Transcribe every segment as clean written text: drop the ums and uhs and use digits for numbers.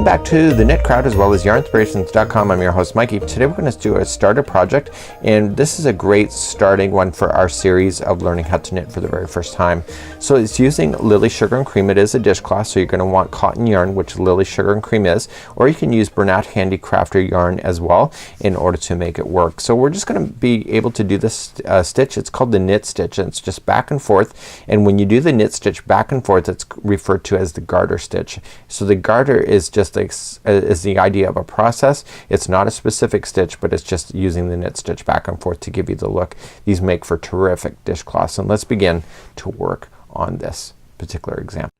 Welcome back to the Knit Crowd as well as yarnspirations.com. I'm your host Mikey. Today we're going to do a starter project, and this is a great starting one for our series of learning how to knit for the very first time. So it's using Lily Sugar and Cream. It is a dishcloth, so you're going to want cotton yarn, which Lily Sugar and Cream is, or you can use Bernat Handy Crafter yarn as well in order to make it work. So we're just going to be able to do this stitch. It's called the knit stitch, and it's just back and forth, and when you do the knit stitch back and forth, it's referred to as the garter stitch. So the garter is just is the idea of a process. It's not a specific stitch, but it's just using the knit stitch back and forth to give you the look. These make for terrific dishcloths, and let's begin to work on this particular example.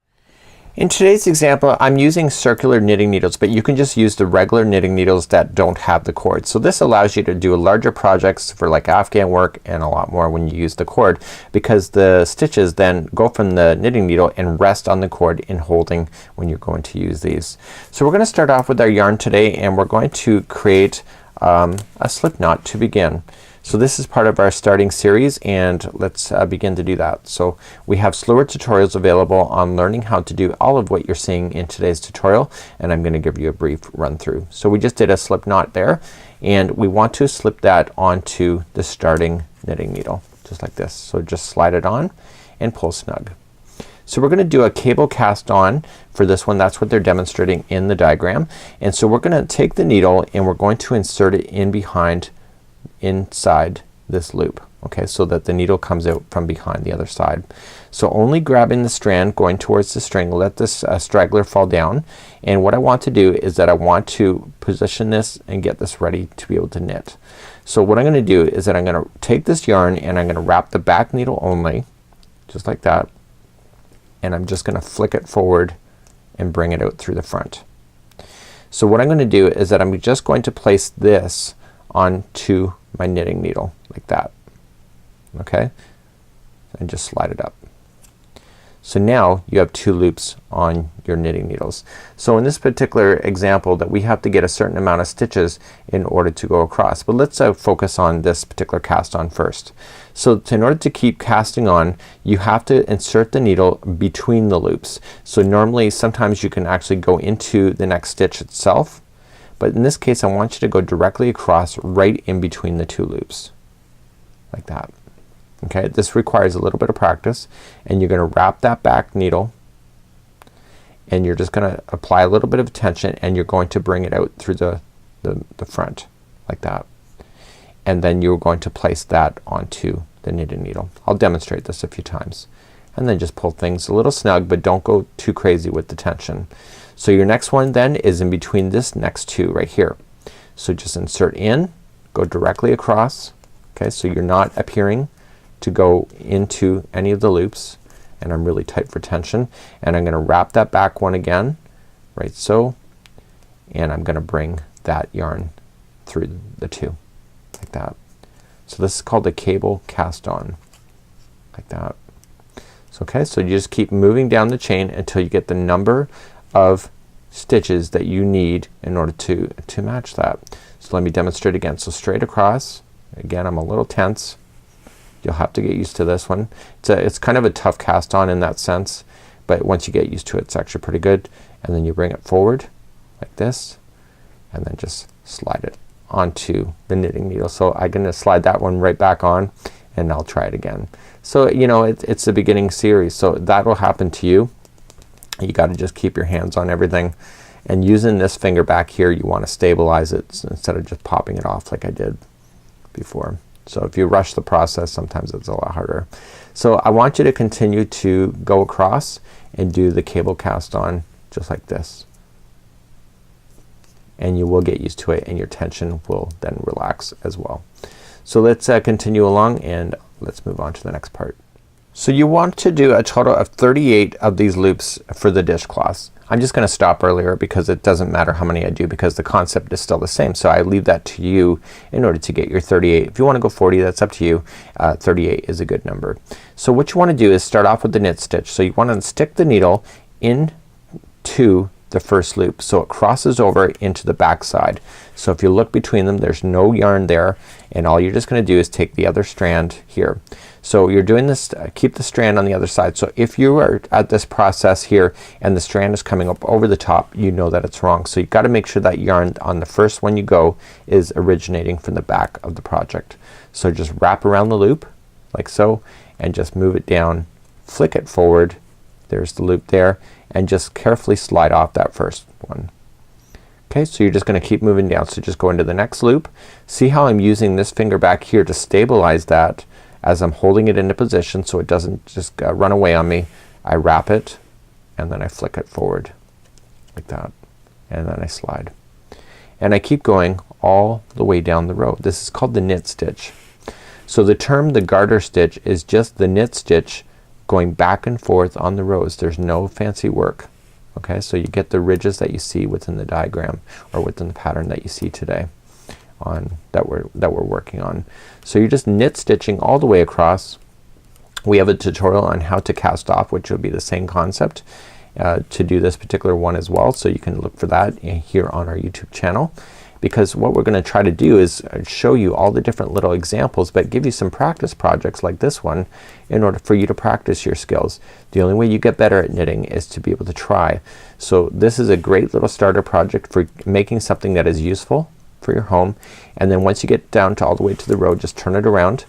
In today's example, I'm using circular knitting needles, but you can just use the regular knitting needles that don't have the cord. So this allows you to do larger projects for like Afghan work and a lot more when you use the cord, because the stitches then go from the knitting needle and rest on the cord in holding when you're going to use these. So we're going to start off with our yarn today, and we're going to create a slip knot to begin. So this is part of our starting series, and let's begin to do that. So we have slower tutorials available on learning how to do all of what you're seeing in today's tutorial, and I'm going to give you a brief run through. So we just did a slip knot there, and we want to slip that onto the starting knitting needle just like this. So just slide it on and pull snug. So we're going to do a cable cast on for this one. That's what they're demonstrating in the diagram. And so we're going to take the needle and we're going to insert it in behind inside this loop, okay, so that the needle comes out from behind the other side. So only grabbing the strand, going towards the string, let this straggler fall down, and what I want to do is that I want to position this and get this ready to be able to knit. So what I'm going to do is that I'm going to take this yarn and I'm going to wrap the back needle only, just like that, and I'm just going to flick it forward and bring it out through the front. So what I'm going to do is that I'm just going to place this onto my knitting needle like that, okay, and just slide it up. So now you have two loops on your knitting needles. So in this particular example that we have to get a certain amount of stitches in order to go across, but let's focus on this particular cast on first. So in order to keep casting on, you have to insert the needle between the loops. So normally sometimes you can actually go into the next stitch itself, but in this case I want you to go directly across right in between the two loops like that. Okay, this requires a little bit of practice, and you're gonna wrap that back needle and you're just gonna apply a little bit of tension, and you're going to bring it out through the front like that, and then you're going to place that onto the knitting needle. I'll demonstrate this a few times, and then just pull things a little snug, but don't go too crazy with the tension. So your next one then is in between this next two right here. So just insert in, go directly across, okay, so you're not appearing to go into any of the loops, and I'm really tight for tension, and I'm gonna wrap that back one again, right so, and I'm gonna bring that yarn through the two like that. So this is called a cable cast on like that. So okay, so you just keep moving down the chain until you get the number of stitches that you need in order to match that. So let me demonstrate again. So straight across, again I'm a little tense, you'll have to get used to this one. It's kind of a tough cast on in that sense, but once you get used to it, it's actually pretty good. And then you bring it forward like this, and then just slide it onto the knitting needle. So I'm gonna slide that one right back on, and I'll try it again. So you know, it's a beginning series, so that will happen to you. You got to just keep your hands on everything, and using this finger back here, you want to stabilize it instead of just popping it off like I did before. So if you rush the process, sometimes it's a lot harder. So I want you to continue to go across and do the cable cast on just like this, and you will get used to it, and your tension will then relax as well. So let's continue along, and let's move on to the next part. So you want to do a total of 38 of these loops for the dishcloths. I'm just gonna stop earlier because it doesn't matter how many I do, because the concept is still the same. So I leave that to you in order to get your 38. If you want to go 40, that's up to you. 38 is a good number. So what you want to do is start off with the knit stitch. So you want to stick the needle into the first loop, so it crosses over into the back side. So if you look between them, there's no yarn there, and all you're just gonna do is take the other strand here. So you're doing this, keep the strand on the other side. So if you are at this process here and the strand is coming up over the top, you know that it's wrong. So you gotta make sure that yarn on the first one you go is originating from the back of the project. So just wrap around the loop like so, and just move it down, flick it forward, there's the loop there, and just carefully slide off that first one. Okay, so you're just gonna keep moving down. So just go into the next loop. See how I'm using this finger back here to stabilize that as I'm holding it into position so it doesn't just run away on me. I wrap it and then I flick it forward like that, and then I slide, and I keep going all the way down the row. This is called the knit stitch. So the term the garter stitch is just the knit stitch going back and forth on the rows. There's no fancy work. Okay, so you get the ridges that you see within the diagram or within the pattern that you see today on that we're working on. So you're just knit stitching all the way across. We have a tutorial on how to cast off, which will be the same concept to do this particular one as well, so you can look for that here on our YouTube channel, because what we're gonna try to do is show you all the different little examples but give you some practice projects like this one in order for you to practice your skills. The only way you get better at knitting is to be able to try. So this is a great little starter project for making something that is useful for your home, and then once you get down to all the way to the row, just turn it around.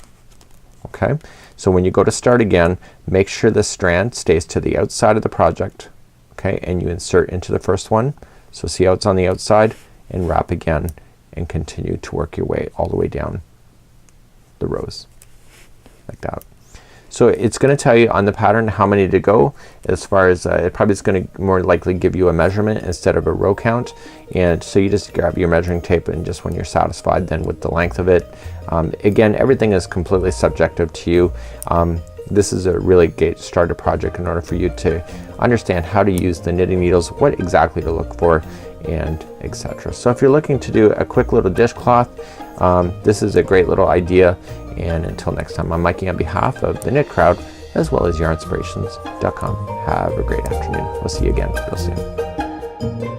Okay, so when you go to start again, make sure the strand stays to the outside of the project. Okay, and you insert into the first one. So see how it's on the outside, and wrap again and continue to work your way all the way down the rows like that. So it's gonna tell you on the pattern how many to go, as far as it probably is gonna more likely give you a measurement instead of a row count, and so you just grab your measuring tape and just when you're satisfied then with the length of it. Again, everything is completely subjective to you. This is a really great starter project in order for you to understand how to use the knitting needles, what exactly to look for, and etc. So if you're looking to do a quick little dishcloth, this is a great little idea. And until next time, I'm Mikey on behalf of the Knit Crowd as well as yarnspirations.com. Have a great afternoon. We'll see you again real soon.